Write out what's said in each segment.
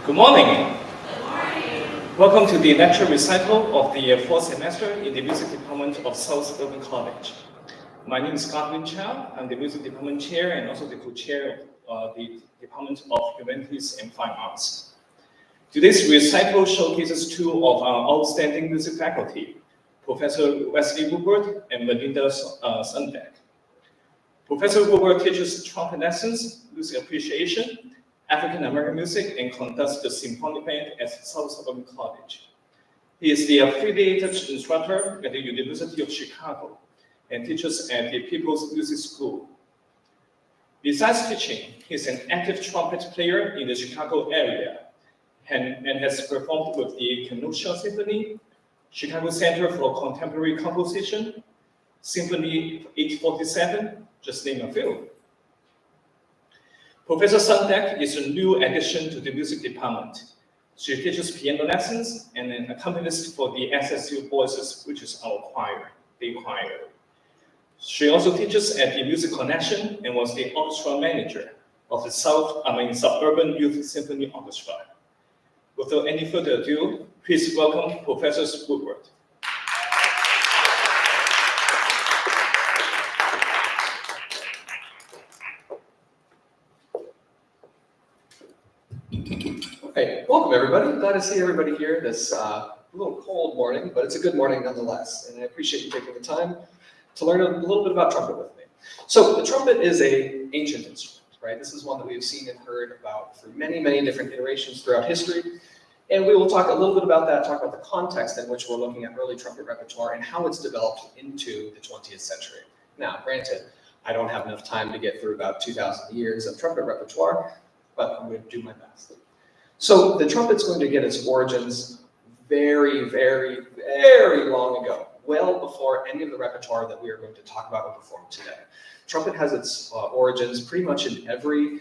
Good morning. Welcome to the lecture recital of the fourth semester in the Music Department of South Urban College. My name is Godwin Chow. I'm the Music Department Chair and also the co-chair of the Department of Humanities and Fine Arts. Today's recital showcases two of our outstanding music faculty, Professor Wesley Woodward and Melinda Sundek. Professor Woodward teaches trumpet lessons, music appreciation, African American music, and conducts the symphonic band at South Urban College. He is the affiliated instructor at the University of Chicago and teaches at the People's Music School. Besides teaching, he is an active trumpet player in the Chicago area and has performed with the Kenosha Symphony, Chicago Center for Contemporary Composition, Symphony 847, just name a few. Professor Sundek is a new addition to the music department. She teaches piano lessons and an accompanist for the SSC Voices, which is our choir, the choir. She also teaches at the Music Connection and was the orchestra manager of the Suburban Youth Symphony Orchestra. Without any further ado, please welcome Professor Woodward. Hey, welcome everybody. Glad to see everybody here this little cold morning, but it's a good morning nonetheless. And I appreciate you taking the time to learn a little bit about trumpet with me. So the trumpet is an ancient instrument, right? This is one that we've seen and heard about through many, many different iterations throughout history. And we will talk a little bit about that, talk about the context in which we're looking at early trumpet repertoire and how it's developed into the 20th century. Now, granted, I don't have enough time to get through about 2,000 years of trumpet repertoire, but I'm going to do my best. So the trumpet's going to get its origins very, very, very long ago, well before any of the repertoire that we are going to talk about or perform today. Trumpet has its origins pretty much in every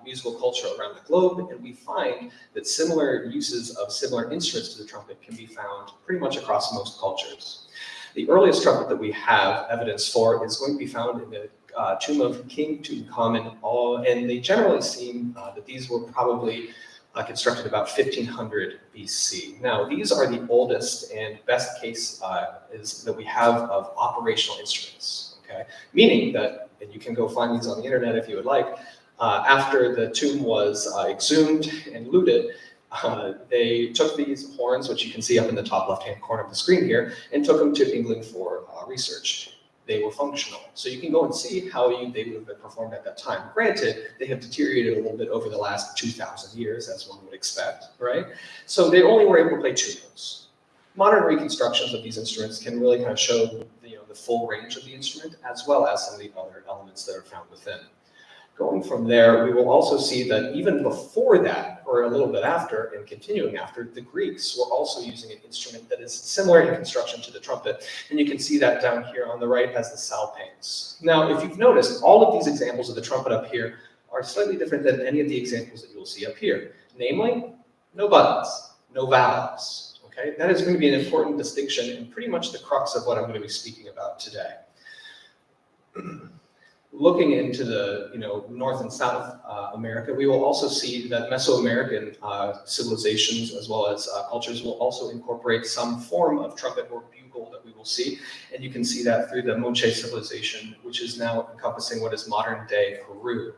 musical culture around the globe, and we find that similar uses of similar instruments to the trumpet can be found pretty much across most cultures. The earliest trumpet that we have evidence for is going to be found in the tomb of King Tutankhamun, and they generally seem that these were probably constructed about 1500 BC. Now, these are the oldest and best case is that we have of operational instruments, okay? Meaning that, and you can go find these on the internet if you would like, after the tomb was exhumed and looted, they took these horns, which you can see up in the top left-hand corner of the screen here, and took them to England for research. They were functional. So you can go and see how they would have been performed at that time. Granted, they have deteriorated a little bit over the last 2,000 years, as one would expect, right? So they only were able to play two notes. Modern reconstructions of these instruments can really kind of show the full range of the instrument, as well as some of the other elements that are found within. Going from there, we will also see that even before that, or a little bit after, and continuing after, the Greeks were also using an instrument that is similar in construction to the trumpet. And you can see that down here on the right as the salpans. Now, if you've noticed, all of these examples of the trumpet up here are slightly different than any of the examples that you'll see up here. Namely, no buttons, no valves. Okay, that is going to be an important distinction and pretty much the crux of what I'm going to be speaking about today. Looking into the North and South America, we will also see that Mesoamerican civilizations as well as cultures will also incorporate some form of trumpet or bugle that we will see. And you can see that through the Moche civilization, which is now encompassing what is modern day Peru.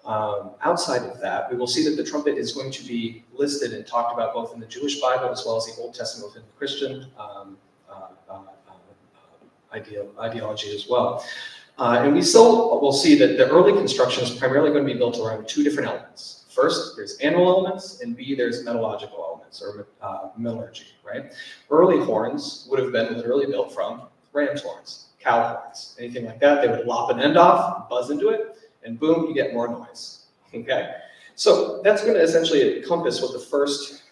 Outside of that, we will see that the trumpet is going to be listed and talked about both in the Jewish Bible as well as the Old Testament within the Christian ideology as well. And we still will see that the early construction is primarily going to be built around two different elements. First, there's animal elements, and B, there's metallurgical elements, or metallurgy, right? Early horns would have been literally built from ram's horns, cow horns, anything like that. They would lop an end off, buzz into it, and boom, you get more noise, okay? So that's going to essentially encompass what the first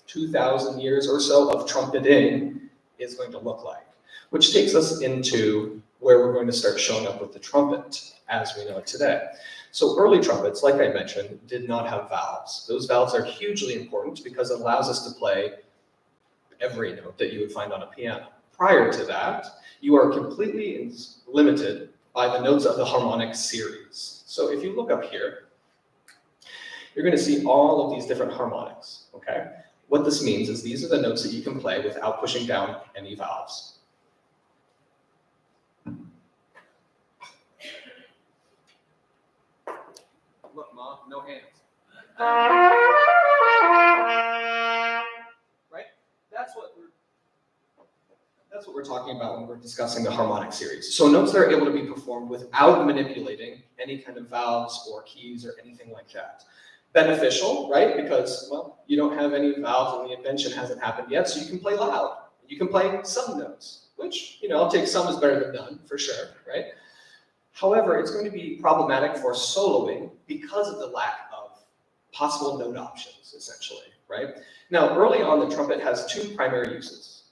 2,000 years or so of trumpeting is going to look like, which takes us into where we're going to start showing up with the trumpet as we know it today. So early trumpets, like I mentioned, did not have valves. Those valves are hugely important because it allows us to play every note that you would find on a piano. Prior to that, you are completely limited by the notes of the harmonic series. So if you look up here, you're going to see all of these different harmonics, okay? What this means is these are the notes that you can play without pushing down any valves. Look, Mom, no hands. Right? That's what we're talking about when we're discussing the harmonic series. So notes that are able to be performed without manipulating any kind of valves or keys or anything like that. Beneficial, right? Because, well, you don't have any valves and the invention hasn't happened yet, so you can play loud. You can play some notes, which, I'll take some is better than none, for sure, right? However, it's going to be problematic for soloing because of the lack of possible note options, essentially, right? Now, early on, the trumpet has two primary uses: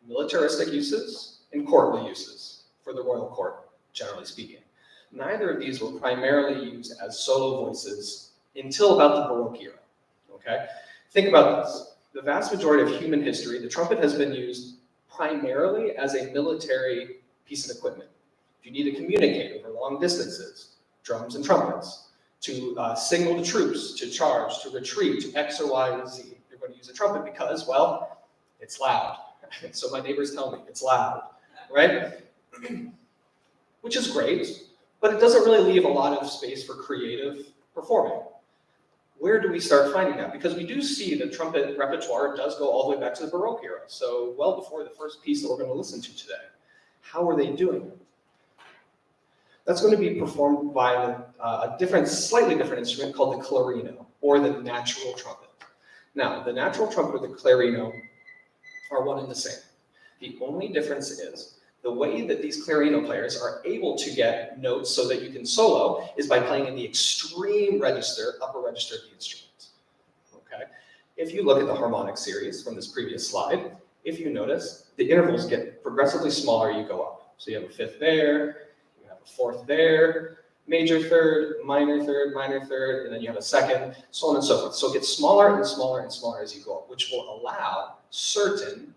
militaristic uses and courtly uses for the royal court, generally speaking. Neither of these were primarily used as solo voices until about the Baroque era, okay? Think about this. The vast majority of human history, the trumpet has been used primarily as a military piece of equipment. If you need to communicate over long distances, drums and trumpets, to signal the troops, to charge, to retreat, to X or Y or Z, you're going to use a trumpet because, well, it's loud. So my neighbors tell me it's loud, right? Which is great, but it doesn't really leave a lot of space for creative performing. Where do we start finding that? Because we do see the trumpet repertoire does go all the way back to the Baroque era, so well before the first piece that we're going to listen to today. How are they doing it? That's going to be performed by a slightly different instrument called the clarino, or the natural trumpet. Now, the natural trumpet or the clarino are one and the same. The only difference is the way that these clarino players are able to get notes so that you can solo is by playing in the extreme register, upper register of the instrument. Okay? If you look at the harmonic series from this previous slide, if you notice, the intervals get progressively smaller as you go up. So you have a fifth there, you have a fourth there, major third, minor third, and then you have a second, so on and so forth. So it gets smaller and smaller and smaller as you go up, which will allow certain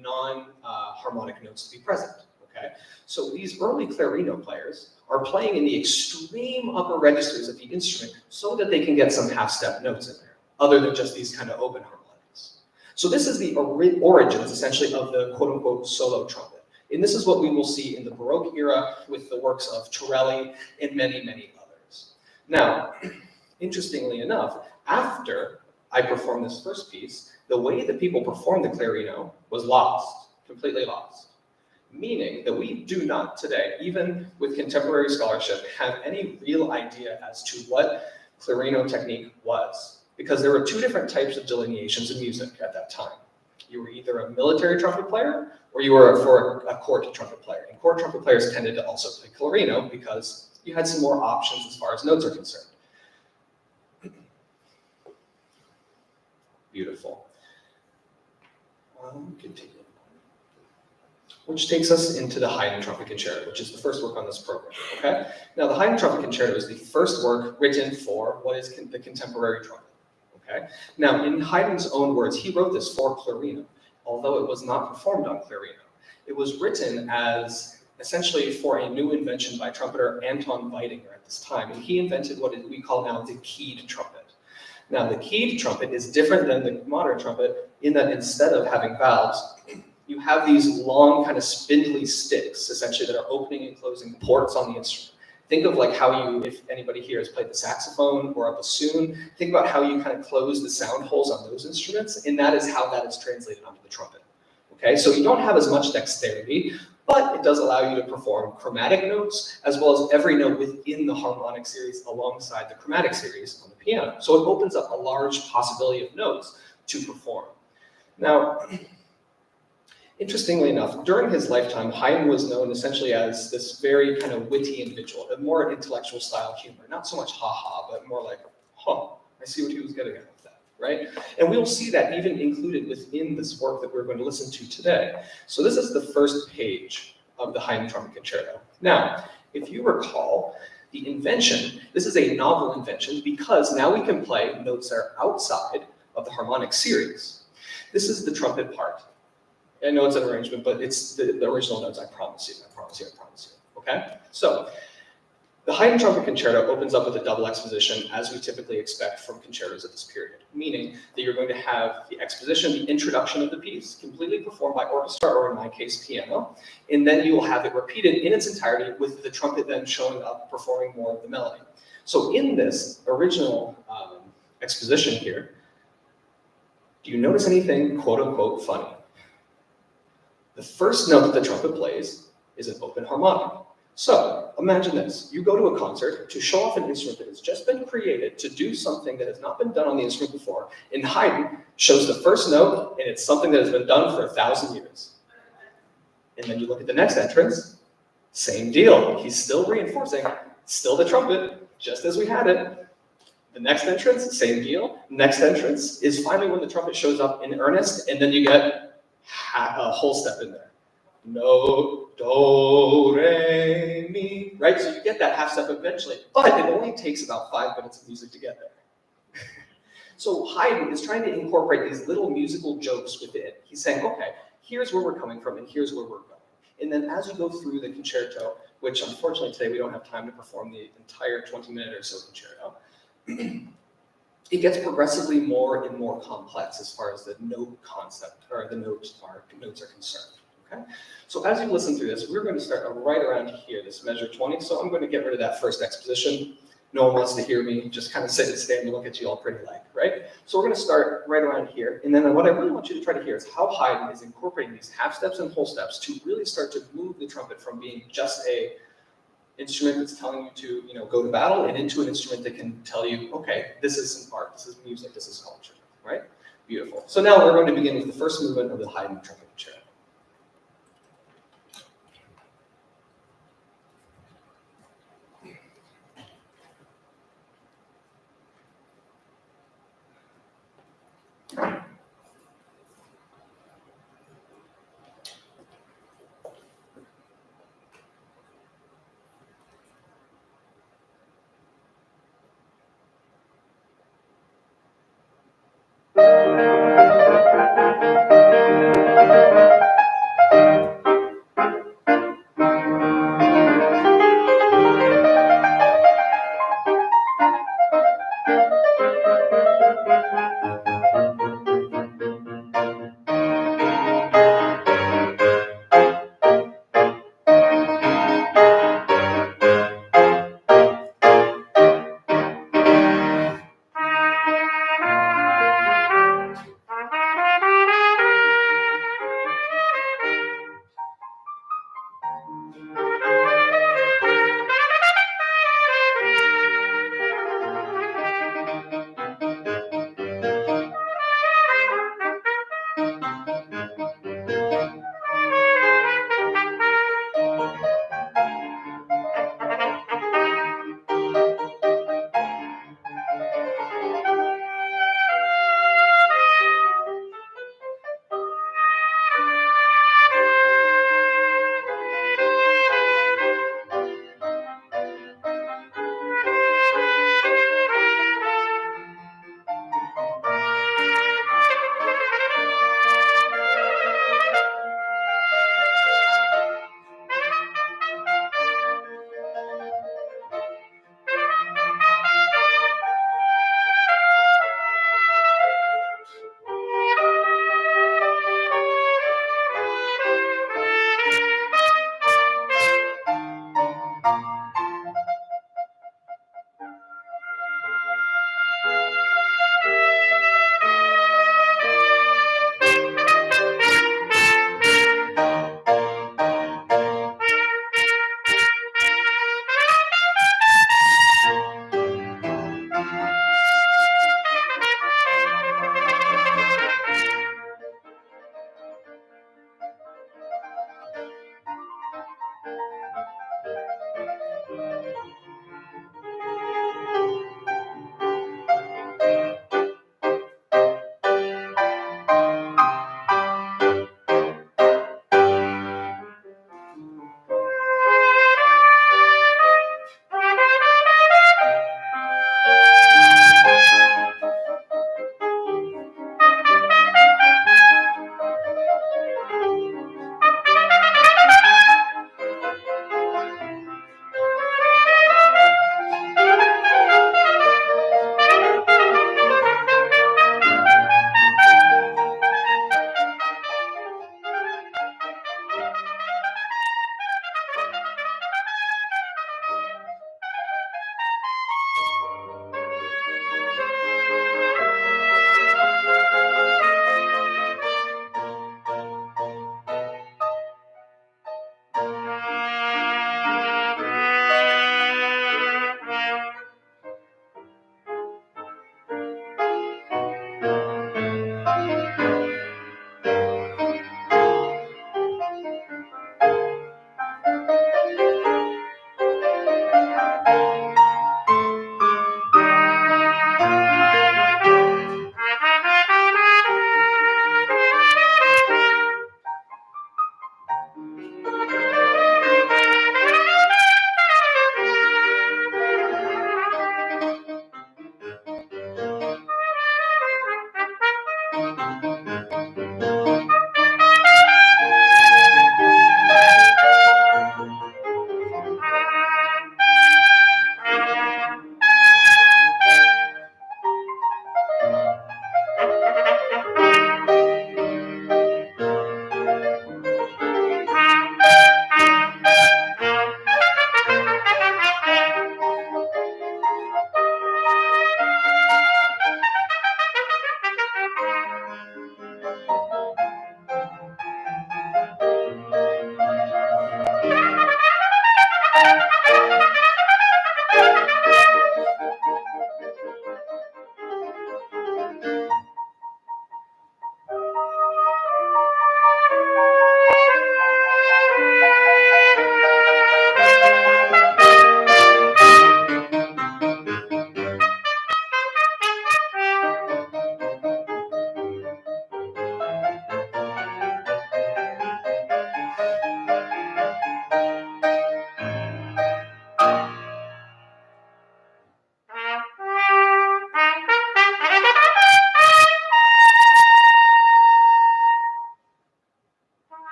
non-harmonic notes to be present, okay? So these early clarino players are playing in the extreme upper registers of the instrument so that they can get some half-step notes in there, other than just these kind of open harmonics. So this is the origins, essentially, of the quote-unquote solo trumpet. And this is what we will see in the Baroque era with the works of Torelli and many, many others. Now, interestingly enough, after I performed this first piece, the way that people performed the clarino was lost, completely lost. Meaning that we do not today, even with contemporary scholarship, have any real idea as to what clarino technique was. Because there were two different types of delineations in music at that time. You were either a military trumpet player or you were a court trumpet player. And court trumpet players tended to also play clarino because you had some more options as far as notes are concerned. Beautiful. Continue. Which takes us into the Haydn Trumpet Concerto, which is the first work on this program, okay? Now, the Haydn Trumpet Concerto is the first work written for what is the contemporary trumpet, okay? Now, in Haydn's own words, he wrote this for clarino, although it was not performed on clarino. It was written as essentially for a new invention by trumpeter Anton Weidinger at this time, and he invented what we call now the keyed trumpet. Now, the keyed trumpet is different than the modern trumpet in that instead of having valves, you have these long kind of spindly sticks, essentially, that are opening and closing ports on the instrument. Think of like how you, if anybody here has played the saxophone or a bassoon, think about how you kind of close the sound holes on those instruments, and that is how that is translated onto the trumpet. Okay, so you don't have as much dexterity, but it does allow you to perform chromatic notes as well as every note within the harmonic series alongside the chromatic series on the piano. So it opens up a large possibility of notes to perform. Now, interestingly enough, during his lifetime, Haydn was known essentially as this very kind of witty individual, a more intellectual style humor. Not so much ha-ha, but more like, huh, I see what he was getting at with that, right? And we'll see that even included within this work that we're going to listen to today. So this is the first page of the Haydn Trumpet Concerto. Now, if you recall, the invention, this is a novel invention because now we can play notes that are outside of the harmonic series. This is the trumpet part. I know it's an arrangement, but it's the original notes, I promise you, okay? So, The Haydn Trumpet Concerto opens up with a double exposition, as we typically expect from concertos of this period, meaning that you're going to have the exposition, the introduction of the piece, completely performed by orchestra, or in my case, piano, and then you will have it repeated in its entirety with the trumpet then showing up, performing more of the melody. So in this original exposition here, do you notice anything quote-unquote funny? The first note that the trumpet plays is an open harmonic. So imagine this, you go to a concert to show off an instrument that has just been created to do something that has not been done on the instrument before, and Haydn shows the first note, and it's something that has been done for 1,000 years. And then you look at the next entrance, same deal. He's still reinforcing, still the trumpet, just as we had it. The next entrance, same deal. Next entrance is finally when the trumpet shows up in earnest, and then you get a whole step in there. No, do, re, mi, right? So you get that half step eventually, but it only takes about 5 minutes of music to get there. So Haydn is trying to incorporate these little musical jokes within. He's saying, okay, here's where we're coming from and here's where we're going. And then as you go through the concerto, which unfortunately today we don't have time to perform the entire 20-minute or so concerto, it gets progressively more and more complex as far as the note concept, or the notes are concerned. Okay? So as you listen through this, we're going to start right around here, this measure 20. So I'm going to get rid of that first exposition. No one wants to hear me just kind of sit and stand and look at you all pretty like, right? So we're going to start right around here. And then what I really want you to try to hear is how Haydn is incorporating these half steps and whole steps to really start to move the trumpet from being just a instrument that's telling you to, go to battle, and into an instrument that can tell you, okay, this is an art, this is music, this is culture, right? Beautiful. So now we're going to begin with the first movement of the Haydn Trumpet Concerto.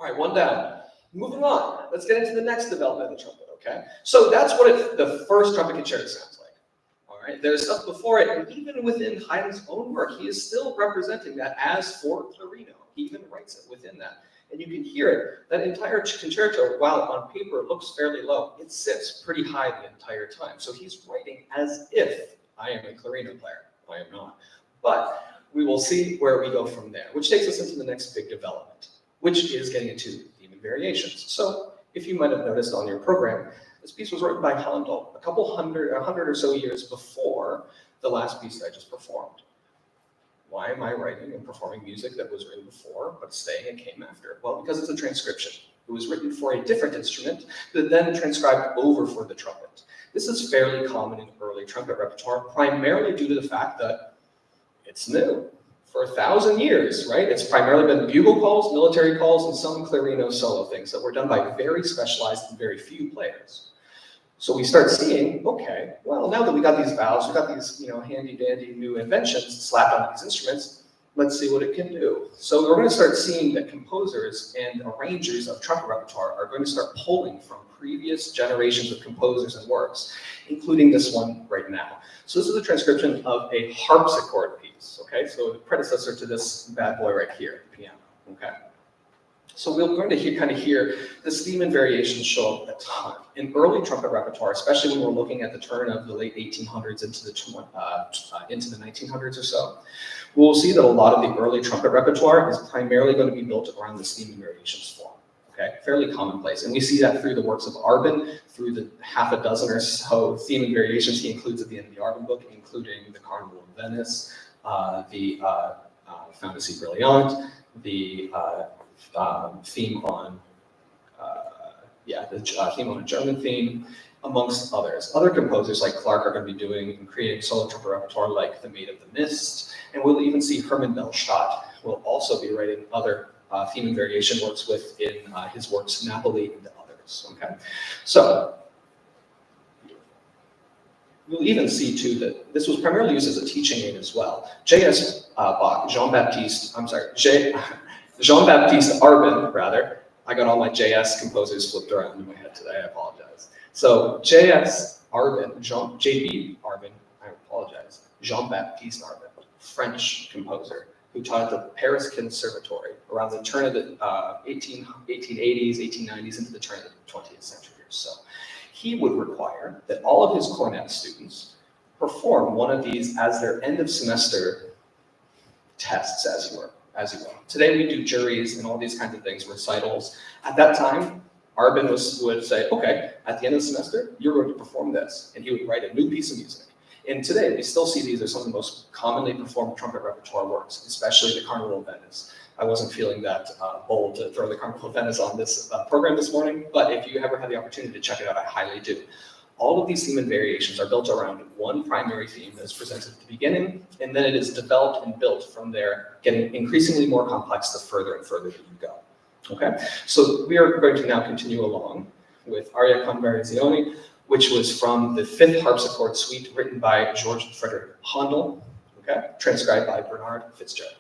right, one down. Moving on, let's get into the next development of the trumpet, okay? So that's what the first trumpet concerto sounds like. All right, there's stuff before it, and even within Haydn's own work, he is still representing that as for clarino. He even writes it within that. And you can hear it, that entire concerto, while on paper looks fairly low, it sits pretty high the entire time. So he's writing as if I am a clarino player. I am not. But we will see where we go from there, which takes us into the next big development, which is getting into theme and variations. So if you might have noticed on your program, this piece was written by Handel a hundred or so years before the last piece that I just performed. Why am I writing and performing music that was written before, but staying and came after? Well, because it's a transcription. It was written for a different instrument, but then transcribed over for the trumpet. This is fairly common in early trumpet repertoire, primarily due to the fact that it's new. For 1,000 years, right? It's primarily been bugle calls, military calls, and some clarino solo things that were done by very specialized and very few players. So we start seeing, okay, well, now that we got these valves, we got these, handy dandy new inventions slapped on these instruments, let's see what it can do. So we're going to start seeing that composers and arrangers of trumpet repertoire are going to start pulling from previous generations of composers and works, including this one right now. So this is a transcription of a harpsichord piece, okay? So the predecessor to this bad boy right here, the piano, okay? So we're going to kind of hear this theme and variations show up a ton. In early trumpet repertoire, especially when we're looking at the turn of the late 1800s into the 1900s or so, we'll see that a lot of the early trumpet repertoire is primarily going to be built around this theme and variations form. Okay, fairly commonplace. And we see that through the works of Arbin, through the half a dozen or so theme and variations he includes at the end of the Arbin book, including the Carnival of Venice, the Fantasie Brillante, the theme on, theme on a German theme, amongst others. Other composers like Clark are going to be doing and creating solo trumpet repertoire like The Maid of the Mist, and we'll even see Hermann Bellstadt will also be writing other theme and variation works within his works Napoli and others. Okay, so we'll even see too that this was primarily used as a teaching aid as well. J.S. Bach, Jean-Baptiste Arbin, rather. I got all my JS composers flipped around in my head today, I apologize. So J.S. Arbin, J.B. Arbin, I apologize, Jean-Baptiste Arbin, French composer, who taught at the Paris Conservatory around the turn of the 1880s, 1890s, into the turn of the 20th century or so. He would require that all of his cornet students perform one of these as their end of semester tests, as you will. Today we do juries and all these kinds of things, recitals. At that time, Arbin would say, okay, at the end of the semester, you're going to perform this. And he would write a new piece of music. And today, we still see these as some of the most commonly performed trumpet repertoire works, especially the Carnival of Venice. I wasn't feeling that bold to throw the Carnival of Venice on this program this morning, but if you ever had the opportunity to check it out, I highly do. All of these theme and variations are built around one primary theme that is presented at the beginning, and then it is developed and built from there, getting increasingly more complex the further and further that you go. Okay, so we are going to now continue along with Aria con Variazioni, which was from the 5th harpsichord suite written by George Frederick Handel, okay, transcribed by Bernard Fitzgerald.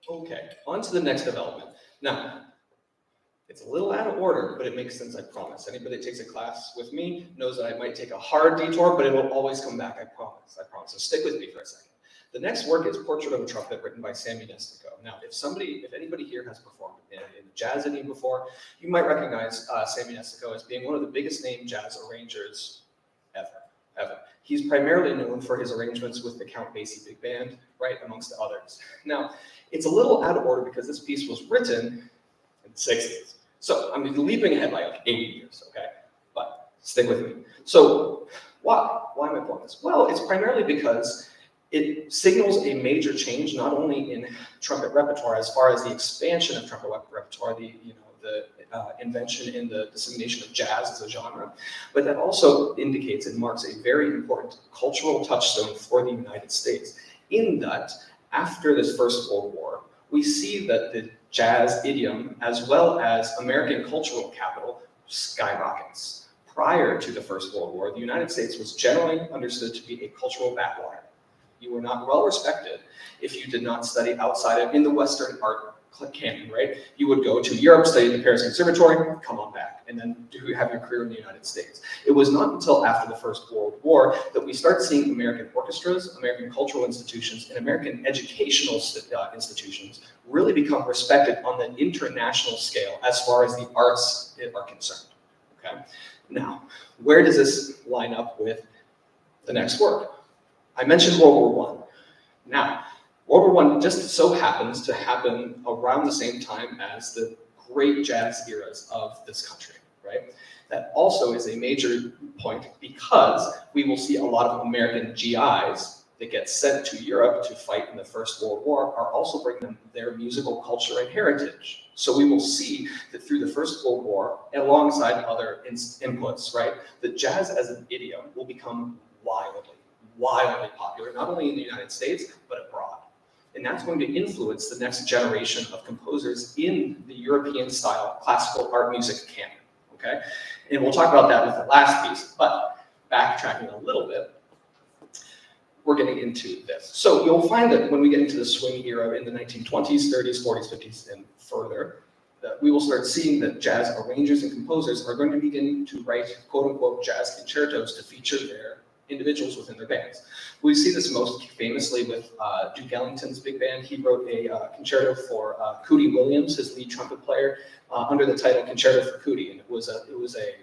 Okay, on to the next development. Now, it's a little out of order, but it makes sense, I promise. Anybody that takes a class with me knows that I might take a hard detour, but it will always come back, I promise, I promise. So stick with me for a second. The next work is Portrait of a Trumpet, written by Sammy Nestico. Now, if anybody here has performed in the jazz idiom before, you might recognize Sammy Nestico as being one of the biggest named jazz arrangers ever. He's primarily known for his arrangements with the Count Basie Big Band, right, amongst others. Now, it's a little out of order because this piece was written in the 60s. So I'm leaping ahead by like 80 years, okay? But stick with me. So why? Why am I pulling this? Well, it's primarily because it signals a major change, not only in trumpet repertoire, as far as the expansion of trumpet repertoire, the invention in the dissemination of jazz as a genre, but that also indicates and marks a very important cultural touchstone for the United States, in that after this First World War, we see that the jazz idiom, as well as American cultural capital, skyrockets. Prior to the First World War, the United States was generally understood to be a cultural backwater. You were not well respected if you did not study outside of, in the Western art canon, right? You would go to Europe, study at the Paris Conservatory, come on back, and then have your career in the United States. It was not until after the First World War that we start seeing American orchestras, American cultural institutions, and American educational institutions really become respected on the international scale as far as the arts are concerned, okay? Now, where does this line up with the next work? I mentioned World War I. Now, World War I just so happens to happen around the same time as the great jazz eras of this country, right? That also is a major point because we will see a lot of American GIs that get sent to Europe to fight in the First World War are also bringing them their musical culture and heritage. So we will see that through the First World War, alongside other inputs, right, the jazz as an idiom will become wildly popular, not only in the United States, but abroad. And that's going to influence the next generation of composers in the European-style classical art music canon, okay? And we'll talk about that with the last piece, but backtracking a little bit, we're getting into this. So you'll find that when we get into the swing era in the 1920s, 30s, 40s, 50s, and further, that we will start seeing that jazz arrangers and composers are going to begin to write quote-unquote jazz concertos to feature their individuals within their bands. We see this most famously with Duke Ellington's big band. He wrote a concerto for Cootie Williams, his lead trumpet player, under the title Concerto for Cootie, and it was a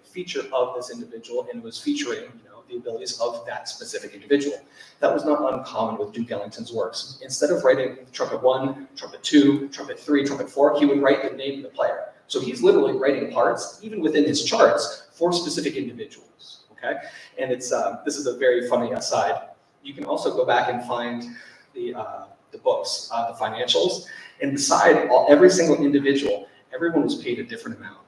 feature of this individual, and it was featuring the abilities of that specific individual. That was not uncommon with Duke Ellington's works. Instead of writing trumpet 1, trumpet 2, trumpet 3, trumpet 4, he would write the name of the player. So he's literally writing parts, even within his charts, for specific individuals. Okay, and it's this is a very funny aside. You can also go back and find the books, the financials, and beside every single individual, everyone was paid a different amount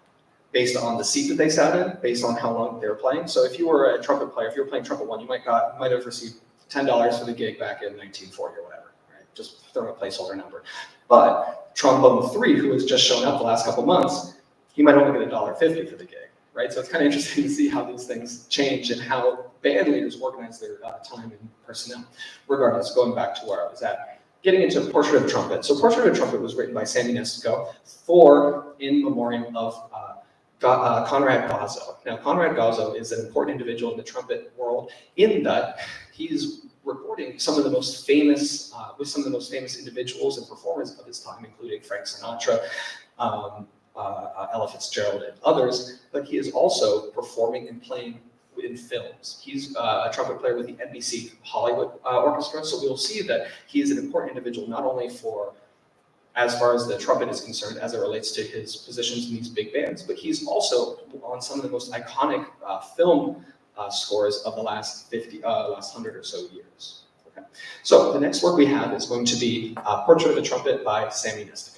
based on the seat that they sat in, based on how long they were playing. So if you were a trumpet player, if you were playing trumpet 1, you might have received $10 for the gig back in 1940 or whatever, right? Just throw a placeholder number. But trombone 3, who has just shown up the last couple months, he might only get $1.50 for the gig. Right, so it's kind of interesting to see how these things change and how band leaders organize their time and personnel. Regardless, going back to where I was at, getting into Portrait of a Trumpet. So Portrait of a Trumpet was written by Sammy Nestico in memoriam of Conrad Gozzo. Now, Conrad Gozzo is an important individual in the trumpet world in that he's recording some of the most famous, with some of the most famous individuals and performers of his time, including Frank Sinatra, Ella Fitzgerald, and others, but he is also performing and playing in films. He's a trumpet player with the NBC Hollywood Orchestra, so we'll see that he is an important individual not only for, as far as the trumpet is concerned, as it relates to his positions in these big bands, but he's also on some of the most iconic film scores of the last 100 or so years. Okay. So the next work we have is going to be Portrait of a Trumpet by Sammy Nestico.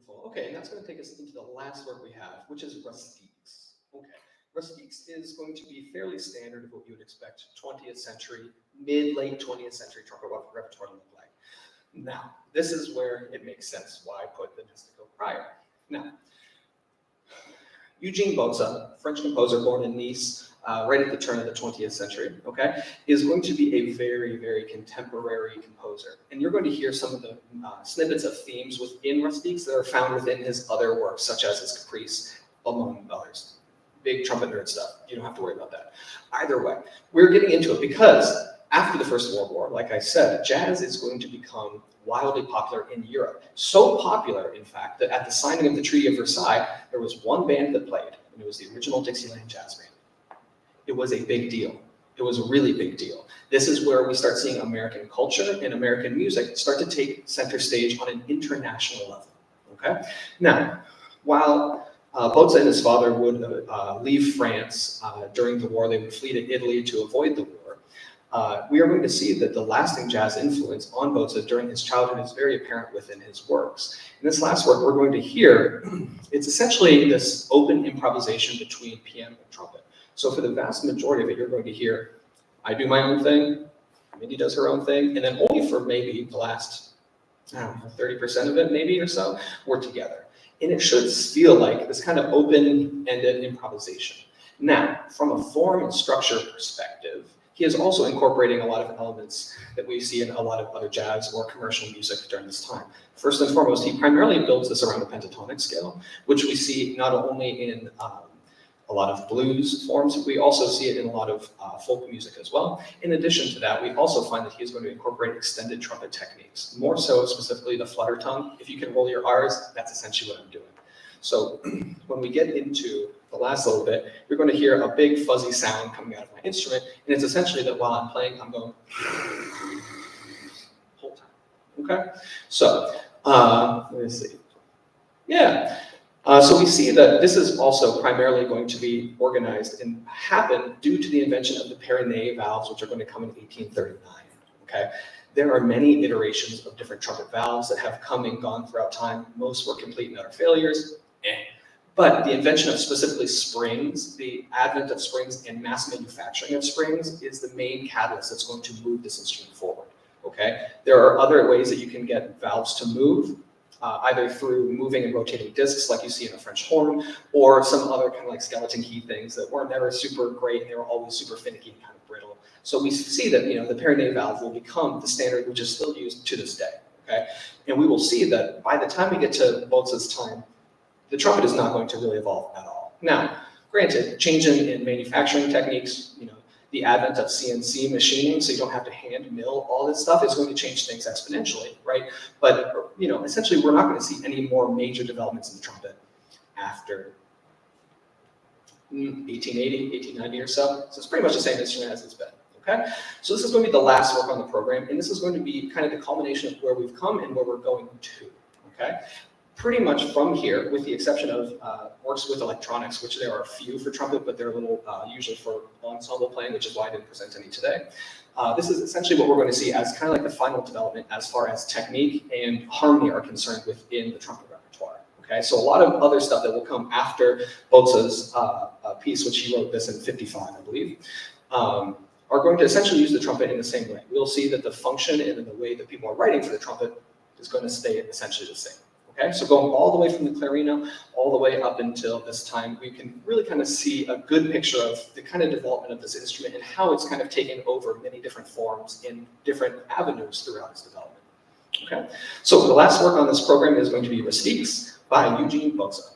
Wonderful. Okay, and that's going to take us into the last word we have, which is rustiques. Okay, rustiques is going to be fairly standard of what you would expect 20th century, mid-late 20th century trumpet repertoire to look like. Now, this is where it makes sense why I put the Mystico prior. Now, Eugene Bozza, French composer born in Nice, right at the turn of the 20th century, okay, is going to be a very, very contemporary composer. And you're going to hear some of the snippets of themes within rustiques that are found within his other works, such as his Caprice, among others. Big trumpet nerd stuff. You don't have to worry about that. Either way, we're getting into it because after the First World War, like I said, jazz is going to become wildly popular in Europe. So popular, in fact, that at the signing of the Treaty of Versailles, there was one band that played, and it was the original Dixieland Jazz Band. It was a big deal. It was a really big deal. This is where we start seeing American culture and American music start to take center stage on an international level, okay? Now, while Bozza and his father would leave France during the war, they would flee to Italy to avoid the war. We are going to see that the lasting jazz influence on Bozza during his childhood is very apparent within his works. In this last work we're going to hear, it's essentially this open improvisation between piano and trumpet. So for the vast majority of it, you're going to hear, I do my own thing, Mindy does her own thing, and then only for maybe the last, 30% of it maybe or so, we're together. And it should feel like this kind of open-ended improvisation. Now, from a form and structure perspective, he is also incorporating a lot of elements that we see in a lot of other jazz or commercial music during this time. First and foremost, he primarily builds this around a pentatonic scale, which we see not only in a lot of blues forms, we also see it in a lot of folk music as well. In addition to that, we also find that he is going to incorporate extended trumpet techniques, more so specifically the flutter tongue. If you can roll your R's, that's essentially what I'm doing. So when we get into the last little bit, you're going to hear a big fuzzy sound coming out of my instrument, and it's essentially that while I'm playing, I'm going whole time, okay? So, let me see. Yeah. So we see that this is also primarily going to be organized and happen due to the invention of the Perronnette valves, which are going to come in 1839, okay? There are many iterations of different trumpet valves that have come and gone throughout time. Most were complete and utter failures, But the invention of specifically springs, the advent of springs and mass manufacturing of springs is the main catalyst that's going to move this instrument forward, okay? There are other ways that you can get valves to move, either through moving and rotating discs like you see in a French horn, or some other kind of like skeleton key things that were never super great and they were always super finicky and kind of brittle. So we see that, the Perronnette valve will become the standard which is still used to this day, okay? And we will see that by the time we get to Bozza's time, the trumpet is not going to really evolve at all. Now, granted, changing in manufacturing techniques, the advent of CNC machining, so you don't have to hand mill all this stuff, is going to change things exponentially, right? But, essentially we're not going to see any more major developments in the trumpet after 1880, 1890 or so. So it's pretty much the same instrument as it's been, okay? So this is going to be the last work on the program, and this is going to be kind of the culmination of where we've come and where we're going to, okay? Pretty much from here, with the exception of works with electronics, which there are a few for trumpet, but they're a little usually for ensemble playing, which is why I didn't present any today. This is essentially what we're going to see as kind of like the final development as far as technique and harmony are concerned within the trumpet repertoire. Okay, so a lot of other stuff that will come after Bozza's piece, which he wrote this in 55, I believe, are going to essentially use the trumpet in the same way. We'll see that the function and the way that people are writing for the trumpet is going to stay essentially the same. Okay, so going all the way from the clarino, all the way up until this time, we can really kind of see a good picture of the kind of development of this instrument and how it's kind of taken over many different forms in different avenues throughout its development. Okay, so the last work on this program is going to be Rustiques by Eugene Bozza.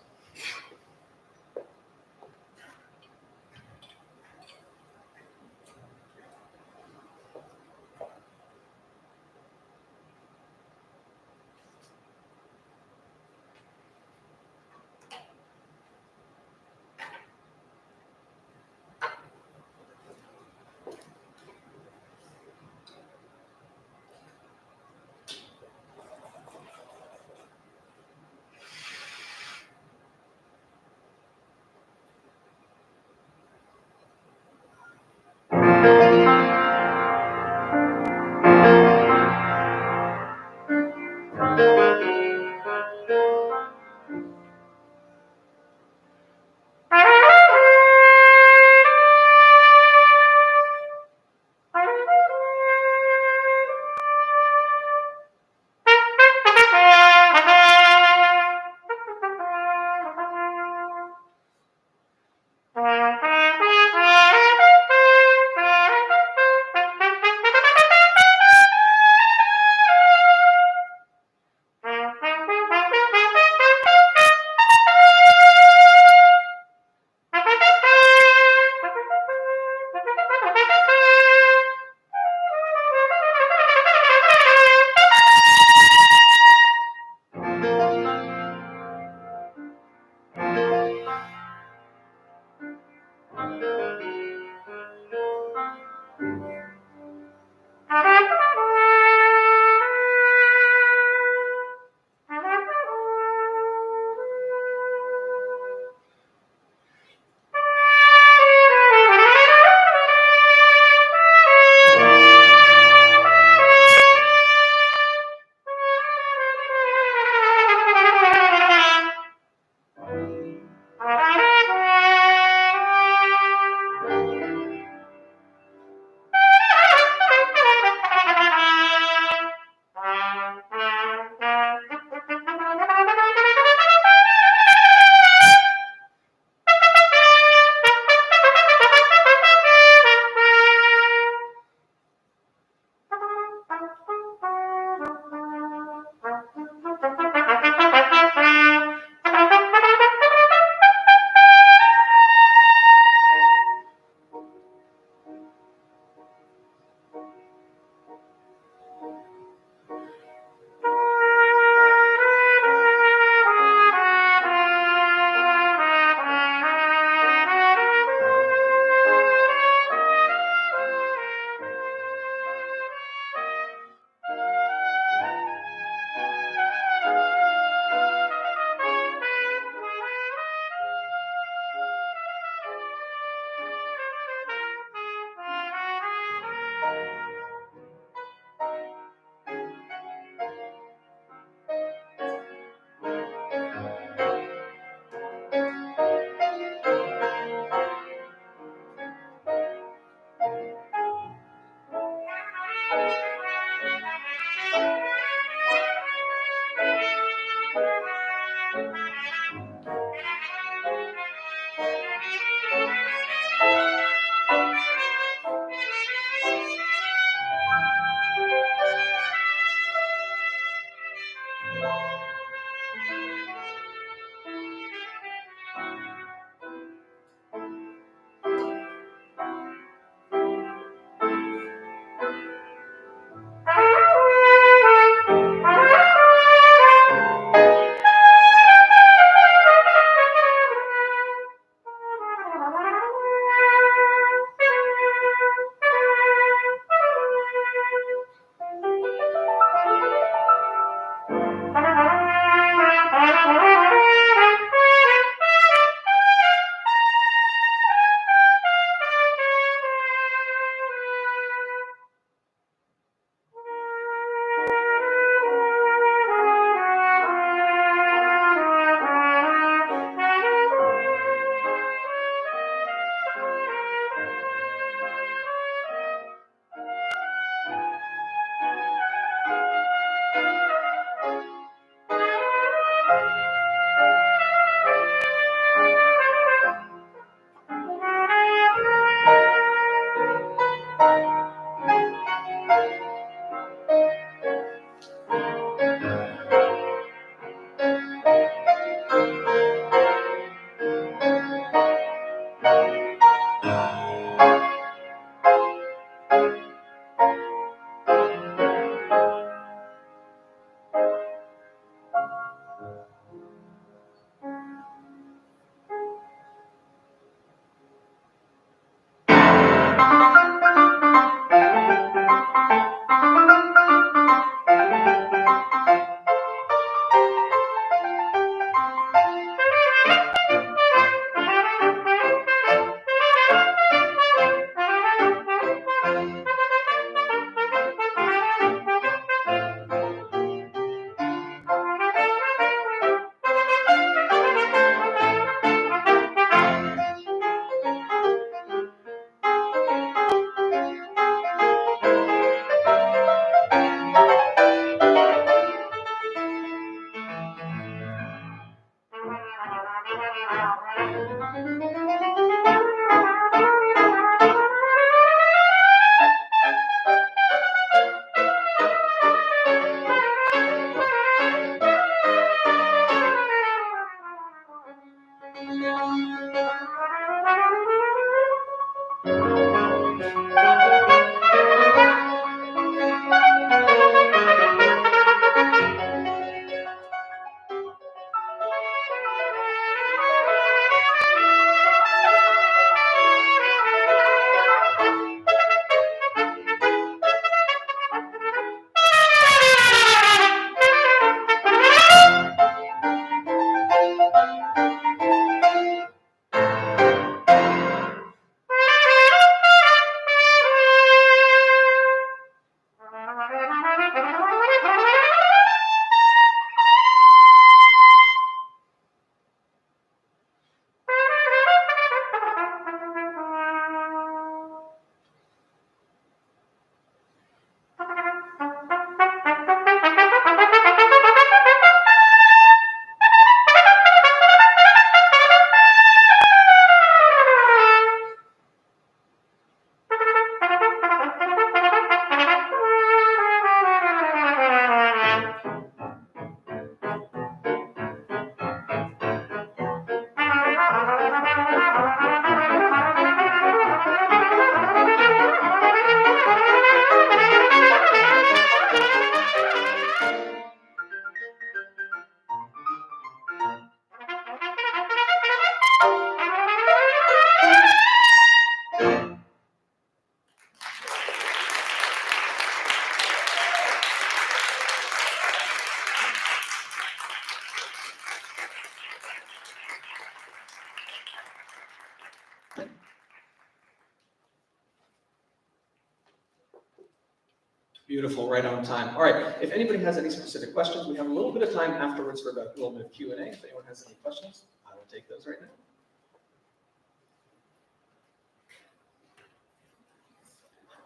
Beautiful, right on time. All right, if anybody has any specific questions, we have a little bit of time afterwards for a little bit of Q&A. If anyone has any questions, I will take those right now.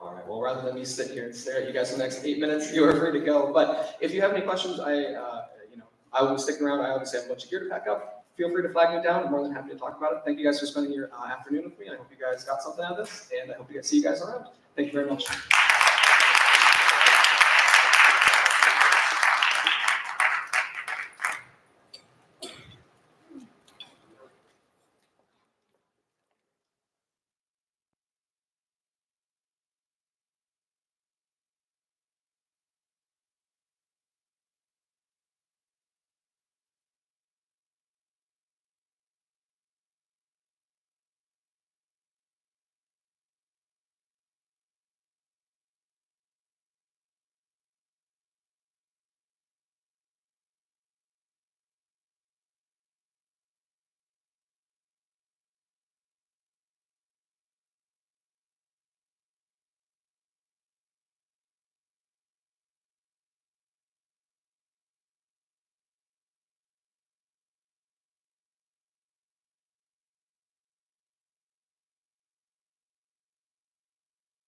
All right, well, rather than me sit here and stare at you guys for the next 8 minutes, you are free to go. But if you have any questions, I will stick around. I obviously have a bunch of gear to pack up. Feel free to flag me down. I'm more than happy to talk about it. Thank you guys for spending your afternoon with me. I hope you guys got something out of this, and I hope see you guys around. Thank you very much.